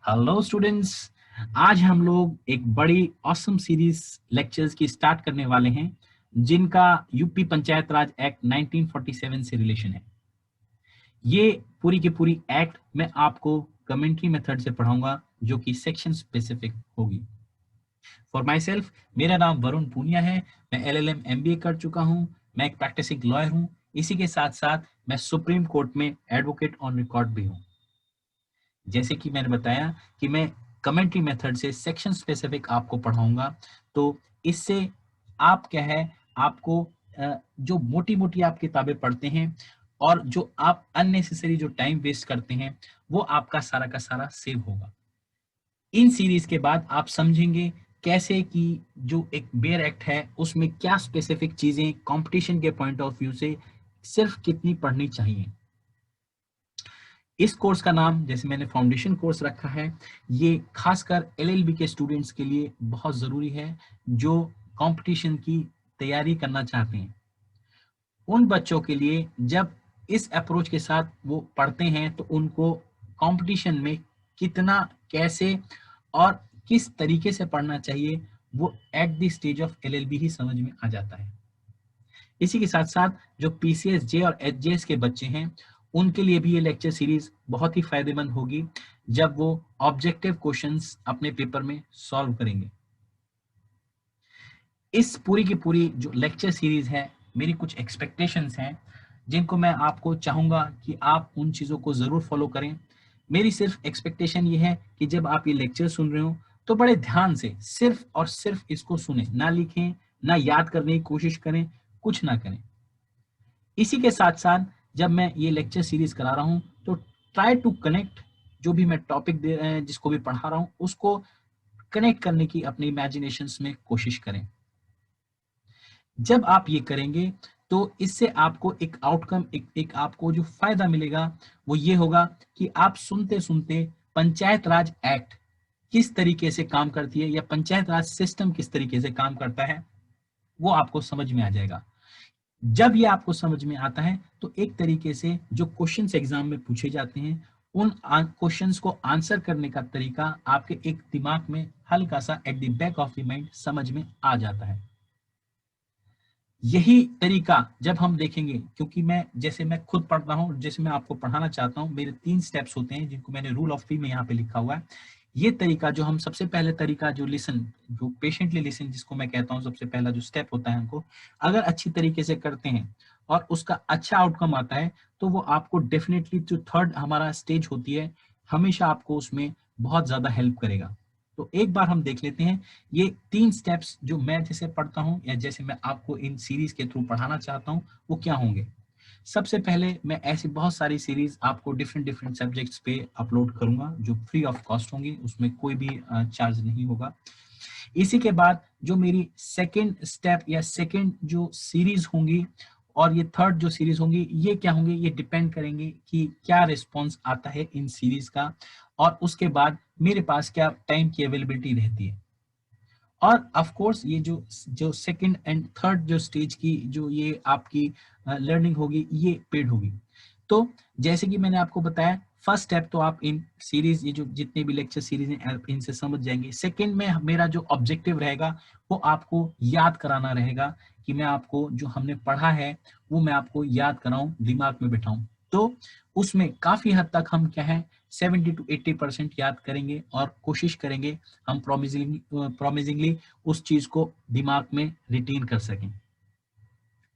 Hello students. आज हम लोग एक बड़ी ऑसम सीरीज लेक्चर्स की स्टार्ट करने वाले हैं जिनका यूपी पंचायत राज एक्ट 1947 से रिलेशन है। ये पूरी की पूरी एक्ट मैं आपको कमेंट्री मेथड से पढ़ाऊंगा जो कि सेक्शन स्पेसिफिक होगी। फॉर माई सेल्फ, मेरा नाम वरुण पूनिया है। मैं LLM MBA कर चुका हूँ। मैं एक प्रैक्टिसिंग लॉयर हूँ। इसी के साथ साथ मैं सुप्रीम कोर्ट में एडवोकेट ऑन रिकॉर्ड भी हूँ। जैसे कि मैंने बताया कि मैं कमेंट्री मेथड से सेक्शन स्पेसिफिक आपको पढ़ाऊंगा, तो इससे आप क्या है, आपको जो मोटी मोटी आप किताबें पढ़ते हैं और जो आप अननेसेसरी जो टाइम वेस्ट करते हैं वो आपका सारा का सारा सेव होगा। इन सीरीज के बाद आप समझेंगे कैसे कि जो एक बेयर एक्ट है उसमें क्या स्पेसिफिक चीजें कंपटीशन के पॉइंट ऑफ व्यू से सिर्फ कितनी पढ़नी चाहिए। इस कोर्स का नाम, जैसे मैंने फाउंडेशन कोर्स रखा है, ये खासकर LLB के स्टूडेंट्स के लिए बहुत ज़रूरी है जो कंपटीशन की तैयारी करना चाहते हैं। उन बच्चों के लिए जब इस अप्रोच के साथ वो पढ़ते हैं तो उनको कंपटीशन में कितना, कैसे और किस तरीके से पढ़ना चाहिए वो at the stage of LLB ही समझ में आ जाता है। इसी के साथ साथ जो PCS जे और HJS के बच्चे हैं उनके लिए भी ये लेक्चर सीरीज बहुत ही फायदेमंद होगी जब वो ऑब्जेक्टिव क्वेश्चंस अपने पेपर में सॉल्व करेंगे। इस पूरी की पूरी जो लेक्चर सीरीज है, मेरी कुछ एक्सपेक्टेशंस हैं जिनको मैं आपको चाहूंगा कि आप उन चीज़ों को ज़रूर फॉलो करें। मेरी सिर्फ एक्सपेक्टेशन ये है कि जब आप ये लेक्चर सुन रहे हो तो बड़े ध्यान से सिर्फ और सिर्फ इसको सुने, ना लिखें, ना याद करने की कोशिश करें, कुछ ना करें। इसी के साथ साथ जब मैं ये लेक्चर सीरीज करा रहा हूँ तो ट्राई टू कनेक्ट, जो भी मैं टॉपिक दे रहे हैं, जिसको भी पढ़ा रहा हूँ, उसको कनेक्ट करने की अपनी इमेजिनेशंस में कोशिश करें। जब आप ये करेंगे तो इससे आपको एक आउटकम, एक आपको जो फायदा मिलेगा वो ये होगा कि आप सुनते सुनते पंचायत राज एक्ट किस तरीके से काम करती है या पंचायत राज सिस्टम किस तरीके से काम करता है वो आपको समझ में आ जाएगा। जब ये आपको समझ में आता है तो एक तरीके से जो क्वेश्चंस एग्जाम में पूछे जाते हैं उन क्वेश्चंस को आंसर करने का तरीका आपके एक दिमाग में हल्का सा at the back of the mind समझ में आ जाता है। यही तरीका जब हम देखेंगे, क्योंकि मैं खुद पढ़ता हूँ, जैसे मैं आपको पढ़ाना चाहता हूँ, मेरे 3 स्टेप्स होते हैं जिनको मैंने रूल ऑफ 3 में यहाँ पे लिखा हुआ है। ये तरीका जो हम सबसे पहले तरीका जो लिसन, जो पेशेंटली लिसन जिसको मैं कहता हूँ, सबसे पहला जो स्टेप होता है हमको अगर अच्छी तरीके से करते हैं और उसका अच्छा आउटकम आता है तो वो आपको डेफिनेटली जो थर्ड हमारा स्टेज होती है हमेशा आपको उसमें बहुत ज्यादा हेल्प करेगा। तो एक बार हम देख लेते हैं ये 3 स्टेप्स जो मैं जैसे पढ़ता हूँ या जैसे मैं आपको इन सीरीज के थ्रू पढ़ाना चाहता हूँ वो क्या होंगे। सबसे पहले मैं ऐसी बहुत सारी सीरीज आपको डिफरेंट डिफरेंट सब्जेक्ट्स पे अपलोड करूंगा जो फ्री ऑफ कॉस्ट होंगी, उसमें कोई भी चार्ज नहीं होगा। इसी के बाद जो मेरी सेकेंड स्टेप या सेकेंड जो सीरीज होंगी और ये थर्ड जो सीरीज होंगी ये क्या होंगे, ये डिपेंड करेंगे कि क्या रिस्पॉन्स आता है इन सीरीज का और उसके बाद मेरे पास क्या टाइम की अवेलेबिलिटी रहती है। और ऑफ कोर्स ये जो जो सेकंड एंड थर्ड जो स्टेज की जो ये आपकी लर्निंग होगी ये पेड होगी। तो जैसे कि मैंने आपको बताया, फर्स्ट स्टेप तो आप इन सीरीज, ये जो जितने भी लेक्चर सीरीज हैं आप इनसे समझ जाएंगे। सेकंड में मेरा जो ऑब्जेक्टिव रहेगा वो आपको याद कराना रहेगा कि मैं आपको जो हमने पढ़ा है वो मैं आपको याद कराऊं, दिमाग में बिठाऊं। तो उसमें काफी हद तक हम क्या है 70 to 80% याद करेंगे और कोशिश करेंगे हम प्रॉमिजिंगली उस चीज को दिमाग में रिटेन कर सकें।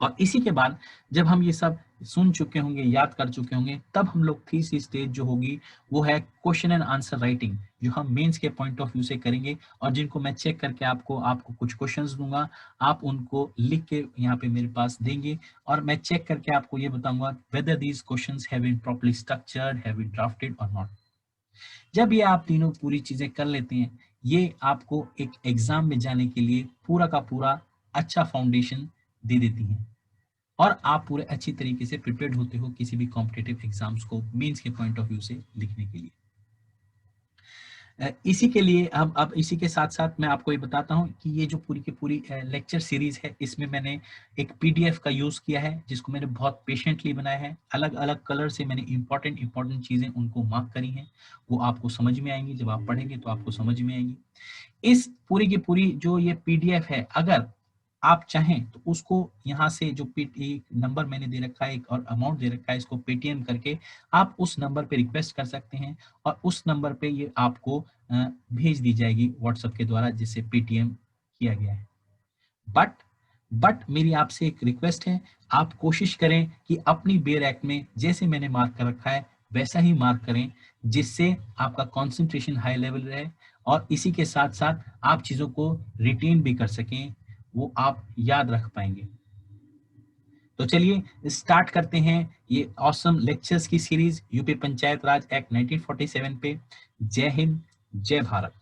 और इसी के बाद जब हम ये सब सुन चुके होंगे, याद कर चुके होंगे, तब हम लोग तीसरी स्टेज जो होगी वो है क्वेश्चन एंड आंसर राइटिंग, जो हम मेंस के पॉइंट ऑफ व्यू से करेंगे और जिनको मैं चेक करके आपको कुछ क्वेश्चंस दूंगा, आप उनको लिख के यहाँ पे मेरे पास देंगे और मैं चेक करके आपको ये बताऊंगा whether these questions have been properly structured, have been drafted और नॉट। जब ये आप तीनों पूरी चीजें कर लेते हैं ये आपको एक एग्जाम में जाने के लिए पूरा का पूरा अच्छा फाउंडेशन दे देती हैं और आप पूरे अच्छी तरीके से प्रिपेयर्ड होते हो किसी भी कॉम्पिटिटिव एग्जाम्स को मेंस के पॉइंट ऑफ व्यू से लिखने के लिए। इसी के लिए अब इसी के साथ साथ मैं आपको ये बताता हूँ कि ये जो पूरी की पूरी लेक्चर सीरीज है, इसमें मैंने एक पीडीएफ का यूज किया है, जिसको मैंने बहुत पेशेंटली बनाया है। अलग अलग कलर से मैंने इंपॉर्टेंट चीजें उनको मार्क करी हैं, वो आपको समझ में आएंगी। जब आप पढ़ेंगे तो आपको समझ में आएंगी। इस पूरी की पूरी जो ये पीडीएफ है, अगर आप चाहें तो उसको यहाँ से जो एक नंबर मैंने दे रखा है, एक और अमाउंट दे रखा है, इसको पेटीएम करके आप उस नंबर पे रिक्वेस्ट कर सकते हैं और उस नंबर पे ये आपको भेज दी जाएगी व्हाट्सएप के द्वारा, जिससे पेटीएम किया गया है। बट मेरी आपसे एक रिक्वेस्ट है, आप कोशिश करें कि अपनी बे रैक में जैसे मैंने मार्क कर रखा है वैसा ही मार्क करें, जिससे आपका कंसंट्रेशन हाई लेवल रहे और इसी के साथ साथ आप चीजों को रिटेन भी कर सकें, वो आप याद रख पाएंगे। तो चलिए स्टार्ट करते हैं ये ऑसम लेक्चर्स की सीरीज यूपी पंचायत राज एक्ट 1947 पे। जय हिंद, जय भारत।